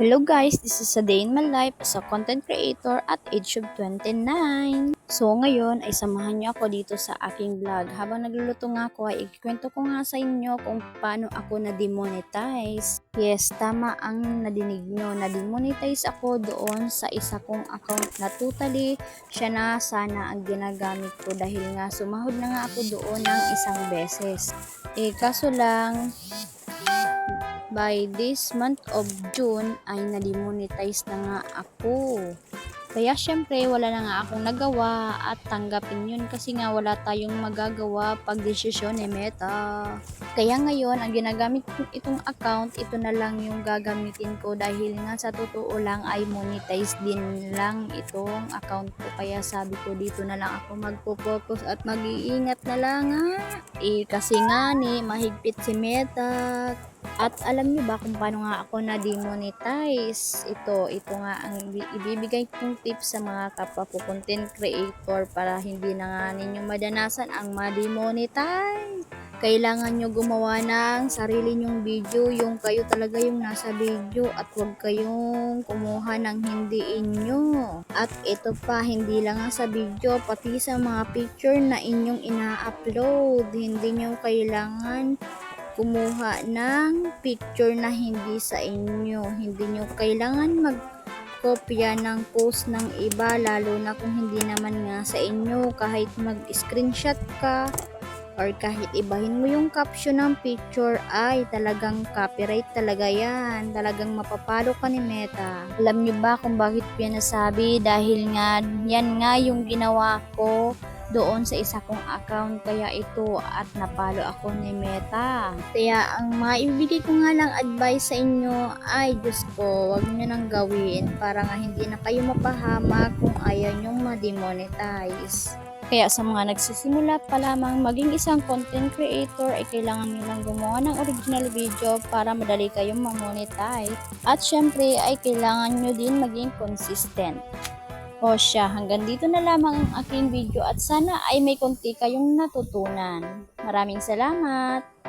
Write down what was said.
Hello guys, this is a day in my life as a content creator at age of 29. So ngayon ay samahan niyo ako dito sa aking vlog. Habang nagluluto nga ako ay ikikwento ko nga sa inyo kung paano ako na-demonetize. Yes, tama ang nadinig nyo. Na-demonetize ako doon sa isa kong account na totally siya na sana ang ginagamit ko dahil nga sumahod na nga ako doon ng isang beses. Kaso lang by this month of June ay na-demonetize na nga ako. Kaya syempre wala na nga akong nagawa at tanggapin yun kasi nga wala tayong magagawa pag desisyon ni Meta. Kaya ngayon ang ginagamit ko itong account, ito na lang yung gagamitin ko dahil nga sa totoo lang ay monetize din lang itong account ko. Kaya sabi ko dito na lang ako magpo-focus at mag-iingat na lang nga. Kasi nga ni mahigpit si Meta. At alam niyo ba kung paano nga ako na-demonetize? Ito nga ang ibibigay kong tips sa mga kapwa ko content creator para hindi na nga ninyo madanasan ang ma-demonetize. Kailangan nyo gumawa ng sarili nyong video, yung kayo talaga yung nasa video at huwag kayong kumuha ng hindi inyo. At ito pa, hindi lang sa video, pati sa mga picture na inyong ina-upload. Hindi nyo kailangan kumuha ng picture na hindi sa inyo. Hindi nyo kailangan kopya ng post ng iba, lalo na kung hindi naman nga sa inyo. Kahit mag-screenshot ka or kahit ibahin mo yung caption ng picture ay talagang copyright talaga yan. Talagang mapapalo ka ni Meta. Alam nyo ba kung bakit ko yan nasabi? Dahil nga yan nga yung ginawa ko doon sa isa kong account, kaya ito at napalo ako ni Meta. Kaya ang maibigay ko nga lang advice sa inyo ay Diyos ko, wag nyo nang gawin para nga hindi na kayo mapahamak kung ayaw nyong ma-demonetize. Kaya sa mga nagsisimula pa lamang maging isang content creator ay kailangan nyo lang gumawa ng original video para madali kayong ma-monetize. At syempre ay kailangan nyo din maging consistent. O siya, hanggang dito na lamang ang aking video at sana ay may konti kayong natutunan. Maraming salamat!